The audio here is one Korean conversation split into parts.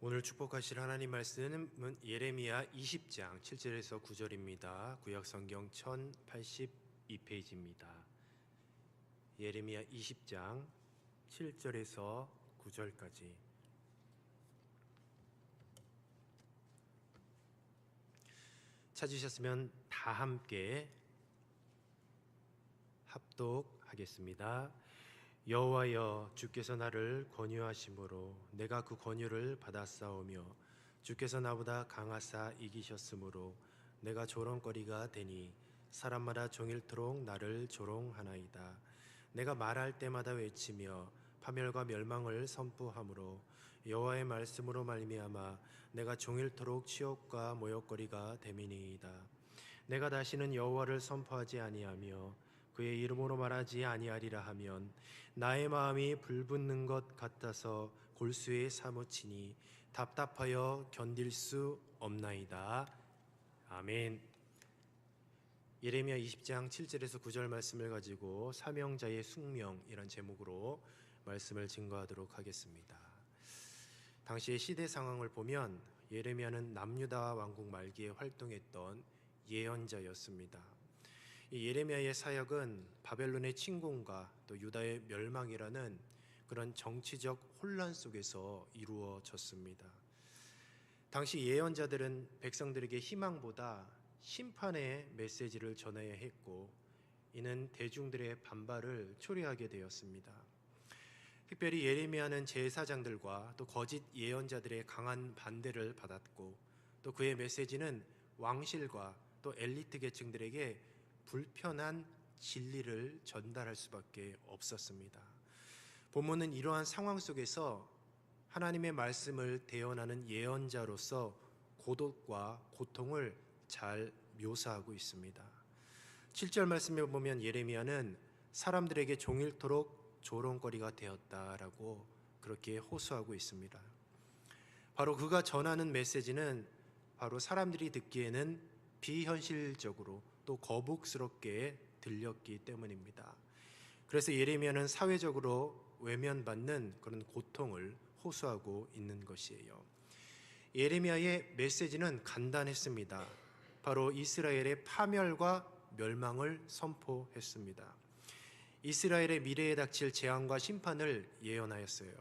오늘 축복하실 하나님 말씀은 예레미야 20장 7절에서 9절입니다. 구약성경 1082페이지입니다. 예레미야 20장 7절에서 9절까지. 찾으셨으면 다 함께 합독하겠습니다. 여호와여, 주께서 나를 권유하심으로 내가 그 권유를 받았사오며 주께서 나보다 강하사 이기셨으므로 내가 조롱거리가 되니 사람마다 종일토록 나를 조롱하나이다. 내가 말할 때마다 외치며 파멸과 멸망을 선포하므로 여호와의 말씀으로 말미암아 내가 종일토록 치욕과 모욕거리가 됨이니이다. 내가 다시는 여호와를 선포하지 아니하며 그의 이름으로 말하지 아니하리라 하면 나의 마음이 불붙는 것 같아서 골수에 사무치니 답답하여 견딜 수 없나이다. 아멘. 예레미야 20장 7절에서 9절 말씀을 가지고 사명자의 숙명이란 제목으로 말씀을 증거하도록 하겠습니다. 당시의 시대 상황을 보면 예레미야는 남유다 왕국 말기에 활동했던 예언자였습니다. 이 예레미야의 사역은 바벨론의 침공과 또 유다의 멸망이라는 그런 정치적 혼란 속에서 이루어졌습니다. 당시 예언자들은 백성들에게 희망보다 심판의 메시지를 전해야 했고, 이는 대중들의 반발을 초래하게 되었습니다. 특별히 예레미야는 제사장들과 또 거짓 예언자들의 강한 반대를 받았고, 또 그의 메시지는 왕실과 또 엘리트 계층들에게 불편한 진리를 전달할 수밖에 없었습니다. 본문은 이러한 상황 속에서 하나님의 말씀을 대언하는 예언자로서 고독과 고통을 잘 묘사하고 있습니다. 7절 말씀에 보면 예레미야는 사람들에게 종일토록 조롱거리가 되었다라고 그렇게 호소하고 있습니다. 바로 그가 전하는 메시지는 바로 사람들이 듣기에는 비현실적으로 또 거북스럽게 들렸기 때문입니다. 그래서 예레미야는 사회적으로 외면받는 그런 고통을 호소하고 있는 것이에요. 예레미야의 메시지는 간단했습니다. 바로 이스라엘의 파멸과 멸망을 선포했습니다. 이스라엘의 미래에 닥칠 재앙과 심판을 예언하였어요.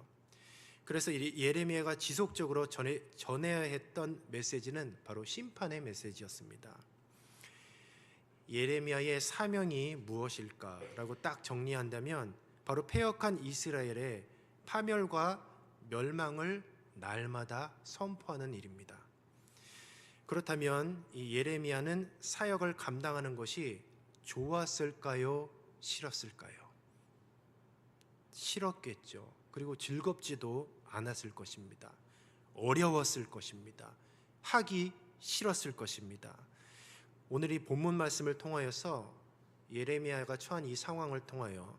그래서 예레미야가 지속적으로 전해야 했던 메시지는 바로 심판의 메시지였습니다. 예레미야의 사명이 무엇일까라고 딱 정리한다면 바로 패역한 이스라엘의 파멸과 멸망을 날마다 선포하는 일입니다. 그렇다면 이 예레미야는 사역을 감당하는 것이 좋았을까요? 싫었을까요? 싫었겠죠. 그리고 즐겁지도 않았을 것입니다. 어려웠을 것입니다. 하기 싫었을 것입니다. 오늘 이 본문 말씀을 통하여서 예레미야가 처한 이 상황을 통하여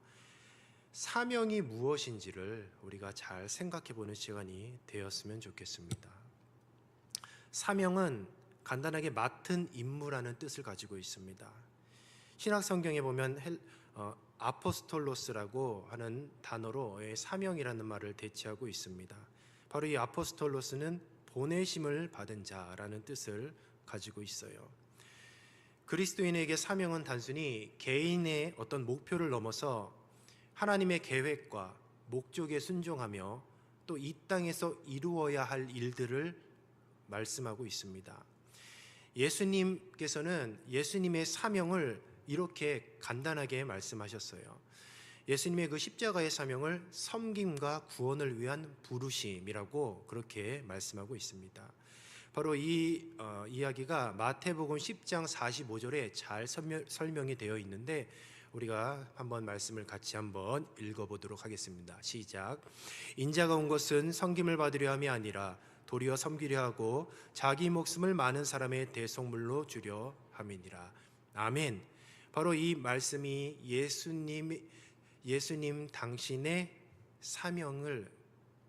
사명이 무엇인지를 우리가 잘 생각해 보는 시간이 되었으면 좋겠습니다. 사명은 간단하게 맡은 임무라는 뜻을 가지고 있습니다. 신약 성경에 보면 아포스톨로스라고 하는 단어로 사명이라는 말을 대체하고 있습니다. 바로 이 아포스톨로스는 보내심을 받은 자라는 뜻을 가지고 있어요. 그리스도인에게 사명은 단순히 개인의 어떤 목표를 넘어서 하나님의 계획과 목적에 순종하며 또 이 땅에서 이루어야 할 일들을 말씀하고 있습니다. 예수님께서는 예수님의 사명을 이렇게 간단하게 말씀하셨어요. 예수님의 그 십자가의 사명을 섬김과 구원을 위한 부르심이라고 그렇게 말씀하고 있습니다. 바로 이 이야기가 마태복음 10장 45절에 잘 설명이 되어 있는데 우리가 한번 말씀을 같이 한번 읽어보도록 하겠습니다. 시작. 인자가 온 것은 섬김을 받으려 함이 아니라 도리어 섬기려 하고 자기 목숨을 많은 사람의 대속물로 주려 함이니라. 아멘. 바로 이 말씀이 예수님 당신의 사명을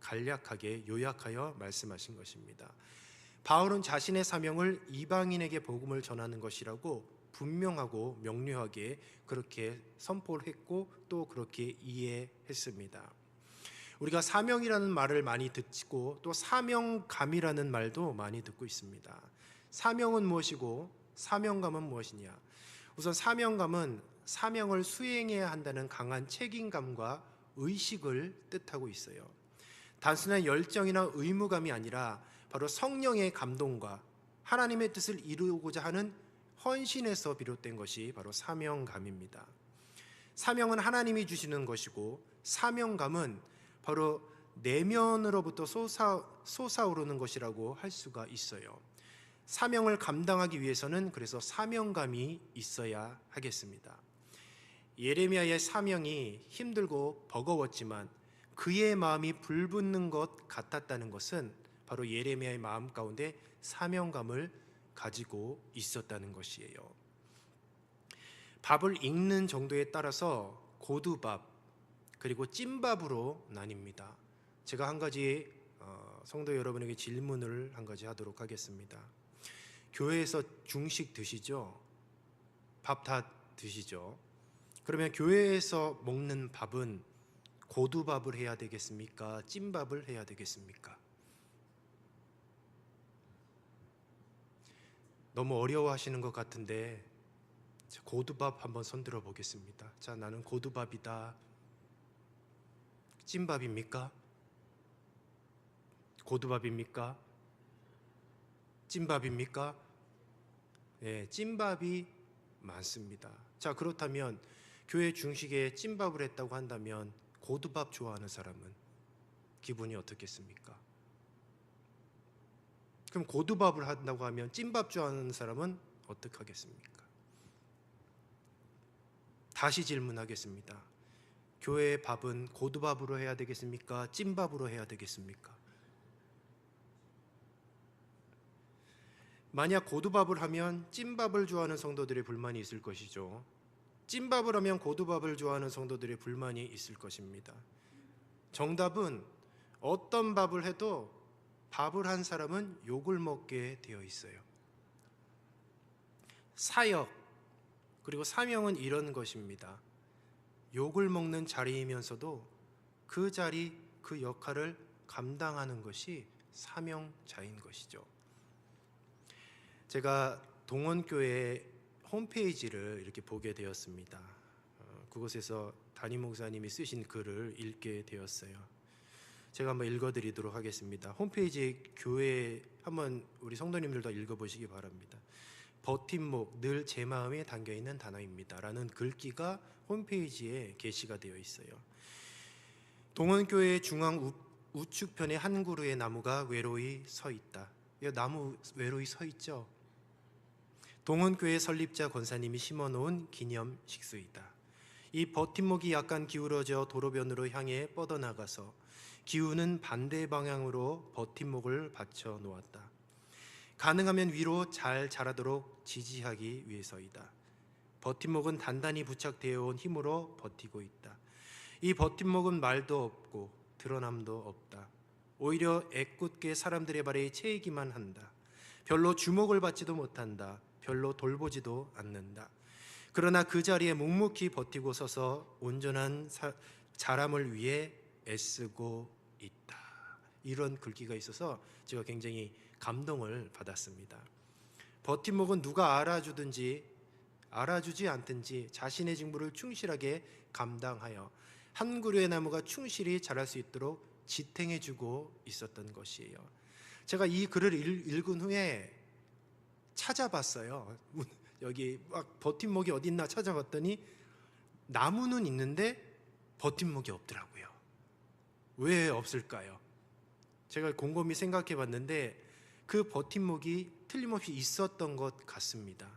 간략하게 요약하여 말씀하신 것입니다. 바울은 자신의 사명을 이방인에게 복음을 전하는 것이라고 분명하고 명료하게 그렇게 선포를 했고 또 그렇게 이해했습니다. 우리가 사명이라는 말을 많이 듣고 또 사명감이라는 말도 많이 듣고 있습니다. 사명은 무엇이고 사명감은 무엇이냐? 우선 사명감은 사명을 수행해야 한다는 강한 책임감과 의식을 뜻하고 있어요. 단순한 열정이나 의무감이 아니라 바로 성령의 감동과 하나님의 뜻을 이루고자 하는 헌신에서 비롯된 것이 바로 사명감입니다. 사명은 하나님이 주시는 것이고 사명감은 바로 내면으로부터 솟아오르는 것이라고 할 수가 있어요. 사명을 감당하기 위해서는 그래서 사명감이 있어야 하겠습니다. 예레미야의 사명이 힘들고 버거웠지만 그의 마음이 불붙는 것 같았다는 것은 바로 예레미야의 마음 가운데 사명감을 가지고 있었다는 것이에요. 밥을 익는 정도에 따라서 고두밥 그리고 찐밥으로 나뉩니다. 제가 한 가지 성도 여러분에게 질문을 한 가지 하도록 하겠습니다. 교회에서 중식 드시죠? 밥 다 드시죠? 그러면 교회에서 먹는 밥은 고두밥을 해야 되겠습니까? 찐밥을 해야 되겠습니까? 너무 어려워하시는 것 같은데 고두밥 한번 손들어 보겠습니다. 자, 나는 고두밥이다. 찐밥입니까? 고두밥입니까? 찐밥입니까? 네, 찐밥이 많습니다. 자, 그렇다면 교회 중식에 찐밥을 했다고 한다면 고두밥 좋아하는 사람은 기분이 어떻겠습니까? 그럼 고두밥을 한다고 하면 찐밥 좋아하는 사람은 어떻게 하겠습니까? 다시 질문하겠습니다. 교회의 밥은 고두밥으로 해야 되겠습니까? 찐밥으로 해야 되겠습니까? 만약 고두밥을 하면 찐밥을 좋아하는 성도들의 불만이 있을 것이죠. 찐밥을 하면 고두밥을 좋아하는 성도들의 불만이 있을 것입니다. 정답은 어떤 밥을 해도 밥을 한 사람은 욕을 먹게 되어 있어요. 사역 그리고 사명은 이런 것입니다. 욕을 먹는 자리이면서도 그 자리, 그 역할을 감당하는 것이 사명자인 것이죠. 제가 동원교회 홈페이지를 이렇게 보게 되었습니다. 그곳에서 담임 목사님이 쓰신 글을 읽게 되었어요. 제가 한번 읽어드리도록 하겠습니다. 홈페이지 교회 한번 우리 성도님들도 읽어보시기 바랍니다. 버팀목 늘 제 마음에 담겨있는 단어입니다 라는 글귀가 홈페이지에 게시가 되어 있어요. 동원교회 중앙 우측편에 한 그루의 나무가 외로이 서 있다. 이 나무 외로이 서 있죠. 동원교회 설립자 권사님이 심어놓은 기념 식수이다. 이 버팀목이 약간 기울어져 도로변으로 향해 뻗어나가서 기우는 반대 방향으로 버팀목을 받쳐 놓았다. 가능하면 위로 잘 자라도록 지지하기 위해서이다. 버팀목은 단단히 부착되어 온 힘으로 버티고 있다. 이 버팀목은 말도 없고 드러남도 없다. 오히려 애꿎게 사람들의 발에 채이기만 한다. 별로 주목을 받지도 못한다. 별로 돌보지도 않는다. 그러나 그 자리에 묵묵히 버티고 서서 온전한 자람을 위해 애쓰고 있다. 이런 글귀가 있어서 제가 굉장히 감동을 받았습니다. 버팀목은 누가 알아주든지 알아주지 않든지 자신의 직무를 충실하게 감당하여 한 그루의 나무가 충실히 자랄 수 있도록 지탱해주고 있었던 것이에요. 제가 이 글을 읽은 후에 찾아봤어요. 여기 막 버팀목이 어디 있나 찾아봤더니 나무는 있는데 버팀목이 없더라고요. 왜 없을까요? 제가 곰곰이 생각해 봤는데 그 버팀목이 틀림없이 있었던 것 같습니다.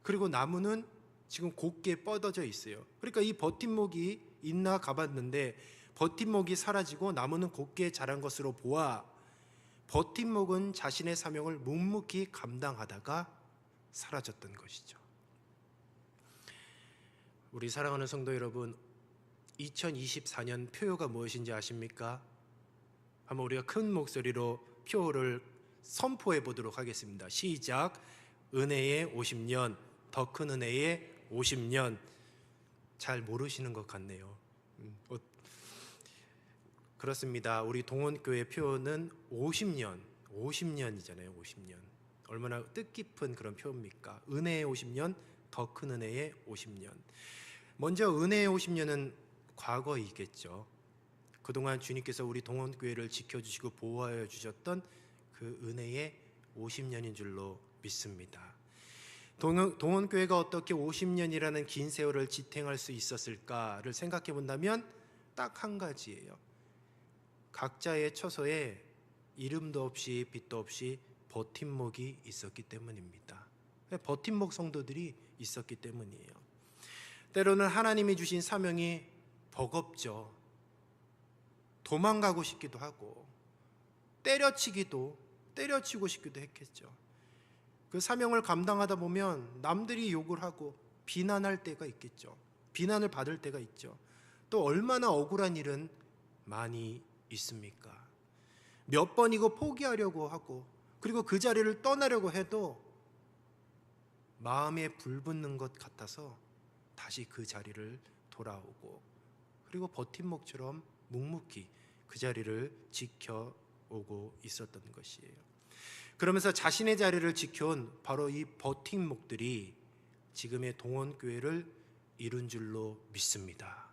그리고 나무는 지금 곱게 뻗어져 있어요. 그러니까 이 버팀목이 있나 가봤는데 버팀목이 사라지고 나무는 곱게 자란 것으로 보아 버팀목은 자신의 사명을 묵묵히 감당하다가 사라졌던 것이죠. 우리 사랑하는 성도 여러분, 2024년 표어가 무엇인지 아십니까? 한번 우리가 큰 목소리로 표어를 선포해 보도록 하겠습니다. 시작. 은혜의 50년, 더 큰 은혜의 50년. 잘 모르시는 것 같네요. 그렇습니다. 우리 동원교회 표현은 50년이잖아요. 50년. 얼마나 뜻깊은 그런 표현입니까? 은혜의 50년, 더 큰 은혜의 50년. 먼저 은혜의 50년은 과거이겠죠. 그동안 주님께서 우리 동원교회를 지켜주시고 보호하여 주셨던 그 은혜의 50년인 줄로 믿습니다. 동원교회가 어떻게 50년이라는 긴 세월을 지탱할 수 있었을까를 생각해 본다면 딱 한 가지예요. 각자의 처소에 이름도 없이 빛도 없이 버팀목이 있었기 때문입니다. 버팀목 성도들이 있었기 때문이에요. 때로는 하나님이 주신 사명이 버겁죠. 도망가고 싶기도 하고 때려치고 싶기도 했겠죠. 그 사명을 감당하다 보면 남들이 욕을 하고 비난할 때가 있겠죠. 비난을 받을 때가 있죠. 또 얼마나 억울한 일은 많이 있습니까? 몇 번이고 포기하려고 하고 그리고 그 자리를 떠나려고 해도 마음에 불붙는 것 같아서 다시 그 자리를 돌아오고 그리고 버팀목처럼 묵묵히 그 자리를 지켜오고 있었던 것이에요. 그러면서 자신의 자리를 지켜온 바로 이 버팀목들이 지금의 동원교회를 이룬 줄로 믿습니다.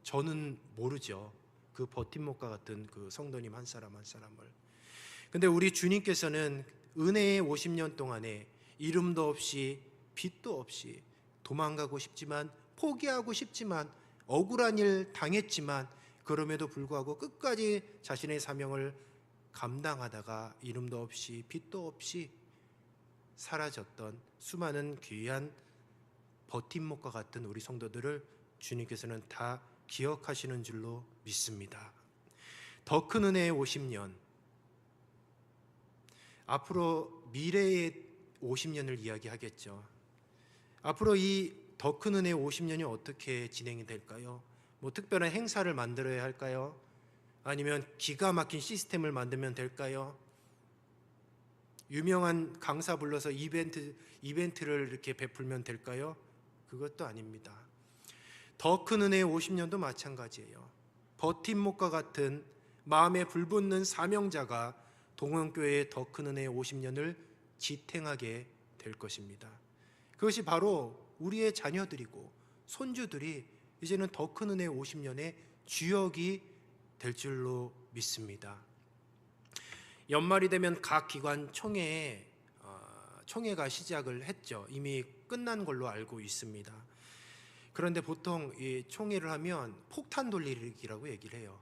저는 모르죠. 그 버팀목과 같은 그 성도님 한 사람 한 사람을. 근데 우리 주님께서는 은혜의 50년 동안에 이름도 없이 빛도 없이 도망가고 싶지만 포기하고 싶지만 억울한 일 당했지만 그럼에도 불구하고 끝까지 자신의 사명을 감당하다가 이름도 없이 빛도 없이 사라졌던 수많은 귀한 버팀목과 같은 우리 성도들을 주님께서는 다 기억하시는 줄로 믿습니다. 더 큰 은혜의 50년, 앞으로 미래의 50년을 이야기하겠죠. 앞으로 이 더 큰 은혜의 50년이 어떻게 진행이 될까요? 뭐 특별한 행사를 만들어야 할까요? 아니면 기가 막힌 시스템을 만들면 될까요? 유명한 강사 불러서 이벤트를 이렇게 베풀면 될까요? 그것도 아닙니다. 더 큰 은혜의 50년도 마찬가지예요. 버팀목과 같은 마음에 불붙는 사명자가 동원교회의 더 큰 은혜의 50년을 지탱하게 될 것입니다. 그것이 바로 우리의 자녀들이고 손주들이 이제는 더 큰 은혜의 50년의 주역이 될 줄로 믿습니다. 연말이 되면 각 기관 총회가 시작을 했죠. 이미 끝난 걸로 알고 있습니다. 그런데 보통 이 총회를 하면 폭탄 돌리기라고 얘기를 해요.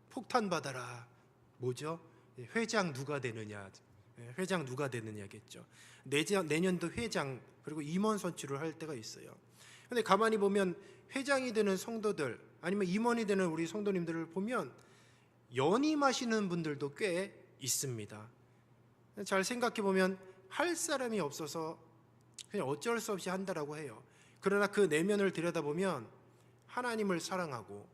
폭탄 받아라. 뭐죠? 회장 누가 되느냐. 회장 누가 되느냐겠죠. 내년도 회장 그리고 임원 선출을 할 때가 있어요. 근데 가만히 보면 회장이 되는 성도들 아니면 임원이 되는 우리 성도님들을 보면 연임하시는 분들도 꽤 있습니다. 잘 생각해 보면 할 사람이 없어서 그냥 어쩔 수 없이 한다라고 해요. 그러나 그 내면을 들여다보면 하나님을 사랑하고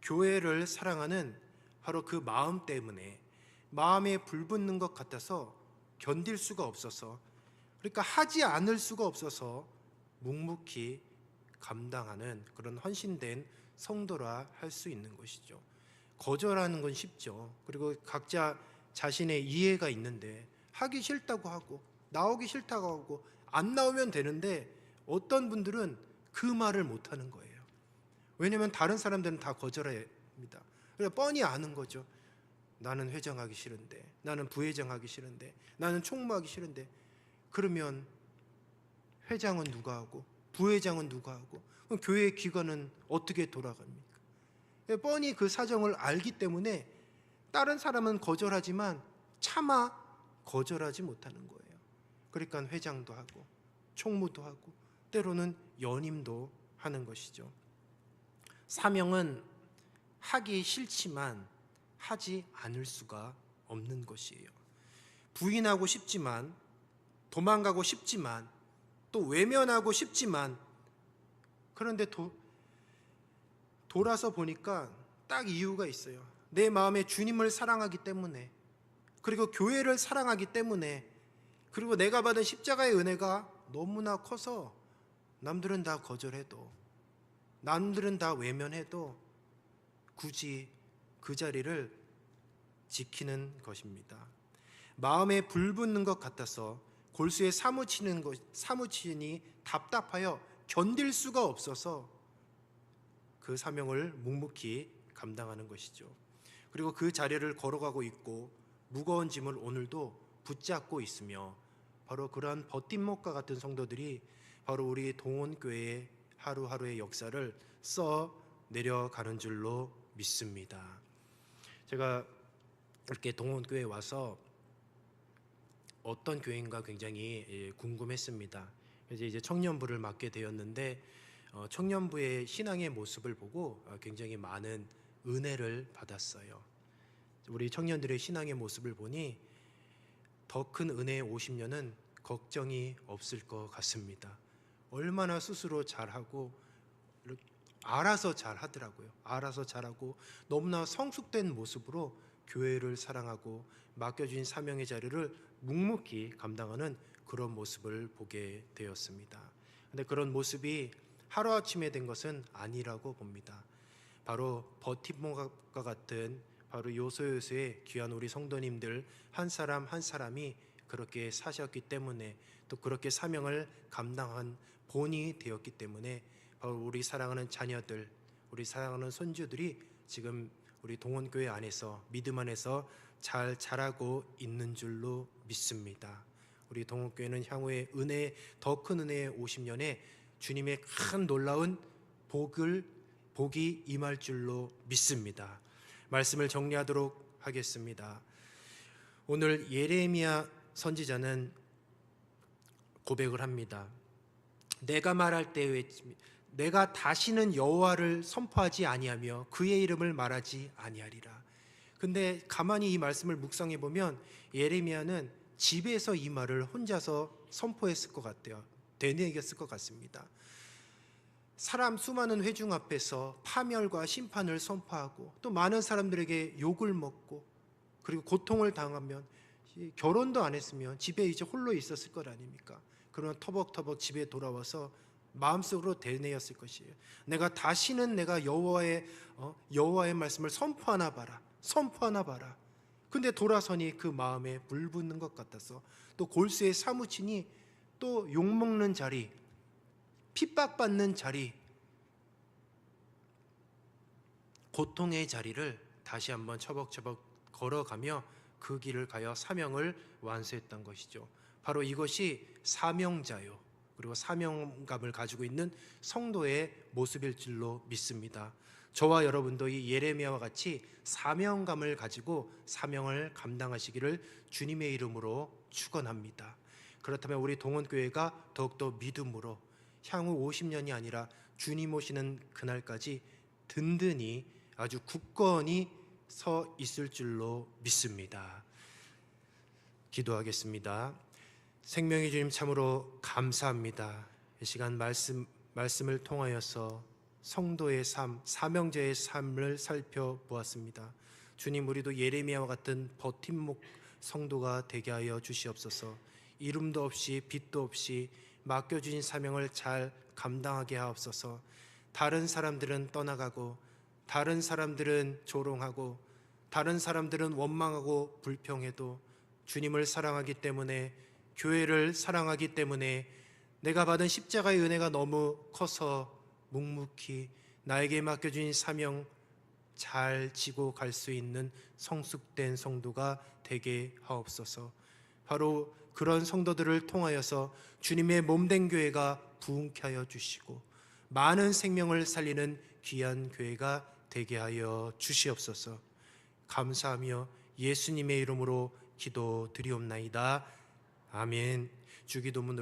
교회를 사랑하는 바로 그 마음 때문에 마음에 불붙는 것 같아서 견딜 수가 없어서 그러니까 하지 않을 수가 없어서 묵묵히 감당하는 그런 헌신된 성도라 할 수 있는 것이죠. 거절하는 건 쉽죠. 그리고 각자 자신의 이해가 있는데 하기 싫다고 하고 나오기 싫다고 하고 안 나오면 되는데 어떤 분들은 그 말을 못하는 거예요. 왜냐하면 다른 사람들은 다 거절합니다. 그러니까 뻔히 아는 거죠. 나는 회장하기 싫은데, 나는 부회장하기 싫은데, 나는 총무하기 싫은데. 그러면 회장은 누가 하고 부회장은 누가 하고 그럼 교회의 기관은 어떻게 돌아갑니까? 뻔히 그 사정을 알기 때문에 다른 사람은 거절하지만 차마 거절하지 못하는 거예요. 그러니까 회장도 하고 총무도 하고 때로는 연임도 하는 것이죠. 사명은 하기 싫지만 하지 않을 수가 없는 것이에요. 부인하고 싶지만 도망가고 싶지만 또 외면하고 싶지만 그런데 돌아서 보니까 딱 이유가 있어요. 내 마음에 주님을 사랑하기 때문에 그리고 교회를 사랑하기 때문에 그리고 내가 받은 십자가의 은혜가 너무나 커서 남들은 다 거절해도 남들은 다 외면해도 굳이 그 자리를 지키는 것입니다. 마음에 불 붙는 것 같아서 골수에 사무치니 답답하여 견딜 수가 없어서 그 사명을 묵묵히 감당하는 것이죠. 그리고 그 자리를 걸어가고 있고 무거운 짐을 오늘도 붙잡고 있으며 바로 그러한 버팀목과 같은 성도들이 바로 우리 동원교회의 하루하루의 역사를 써 내려가는 줄로 믿습니다. 제가 이렇게 동원교회에 와서 어떤 교회인가 굉장히 궁금했습니다. 그래서 이제 청년부를 맡게 되었는데 청년부의 신앙의 모습을 보고 굉장히 많은 은혜를 받았어요. 우리 청년들의 신앙의 모습을 보니 더 큰 은혜의 50년은 걱정이 없을 것 같습니다. 얼마나 스스로 잘하고 알아서 잘하더라고요. 알아서 잘하고 너무나 성숙된 모습으로 교회를 사랑하고 맡겨진 사명의 자리를 묵묵히 감당하는 그런 모습을 보게 되었습니다. 그런데 그런 모습이 하루아침에 된 것은 아니라고 봅니다. 바로 버팀목과 같은 바로 요소요소의 귀한 우리 성도님들 한 사람 한 사람이 그렇게 사셨기 때문에 또 그렇게 사명을 감당한 본이 되었기 때문에 바로 우리 사랑하는 자녀들, 우리 사랑하는 손주들이 지금 우리 동원교회 안에서 믿음 안에서 잘 자라고 있는 줄로 믿습니다. 우리 동원교회는 향후에 더 큰 은혜의 50년에 주님의 큰 놀라운 복이 임할 줄로 믿습니다. 말씀을 정리하도록 하겠습니다. 오늘 예레미야 선지자는 고백을 합니다. 내가 말할 때 내가 다시는 여호와를 선포하지 아니하며 그의 이름을 말하지 아니하리라. 근데 가만히 이 말씀을 묵상해 보면 예레미야는 집에서 이 말을 혼자서 선포했을 것 같아요. 되뇌겼을 것 같습니다. 사람 수많은 회중 앞에서 파멸과 심판을 선포하고 또 많은 사람들에게 욕을 먹고 그리고 고통을 당하면 결혼도 안 했으면 집에 이제 홀로 있었을 것 아닙니까? 그러나 터벅터벅 집에 돌아와서 마음속으로 되뇌었을 것이에요. 내가 다시는 내가 여호와의 말씀을 선포하나 봐라. 근데 돌아서니 그 마음에 불 붙는 것 같아서 또 골수에 사무치니 또 욕먹는 자리, 핍박받는 자리, 고통의 자리를 다시 한번 처벅처벅 걸어가며 그 길을 가여 사명을 완수했던 것이죠. 바로 이것이 사명자요, 그리고 사명감을 가지고 있는 성도의 모습일 줄로 믿습니다. 저와 여러분도 이 예레미야와 같이 사명감을 가지고 사명을 감당하시기를 주님의 이름으로 축원합니다. 그렇다면 우리 동원교회가 더욱더 믿음으로 향후 50년이 아니라 주님 오시는 그날까지 든든히 아주 굳건히 서 있을 줄로 믿습니다. 기도하겠습니다. 생명의 주님 참으로 감사합니다. 이 시간 말씀을 통하여서 성도의 삶, 사명자의 삶을 살펴보았습니다. 주님, 우리도 예레미야와 같은 버팀목 성도가 되게 하여 주시옵소서. 이름도 없이 빛도 없이 맡겨주신 사명을 잘 감당하게 하옵소서. 다른 사람들은 떠나가고 다른 사람들은 조롱하고 다른 사람들은 원망하고 불평해도 주님을 사랑하기 때문에, 교회를 사랑하기 때문에 내가 받은 십자가의 은혜가 너무 커서 묵묵히 나에게 맡겨진 사명 잘 지고 갈 수 있는 성숙된 성도가 되게 하옵소서. 바로 그런 성도들을 통하여서 주님의 몸된 교회가 부흥케 하여 주시고 많은 생명을 살리는 귀한 교회가 되게 하여 주시옵소서. 감사하며 예수님의 이름으로 기도드리옵나이다. 아멘. 주기도문으로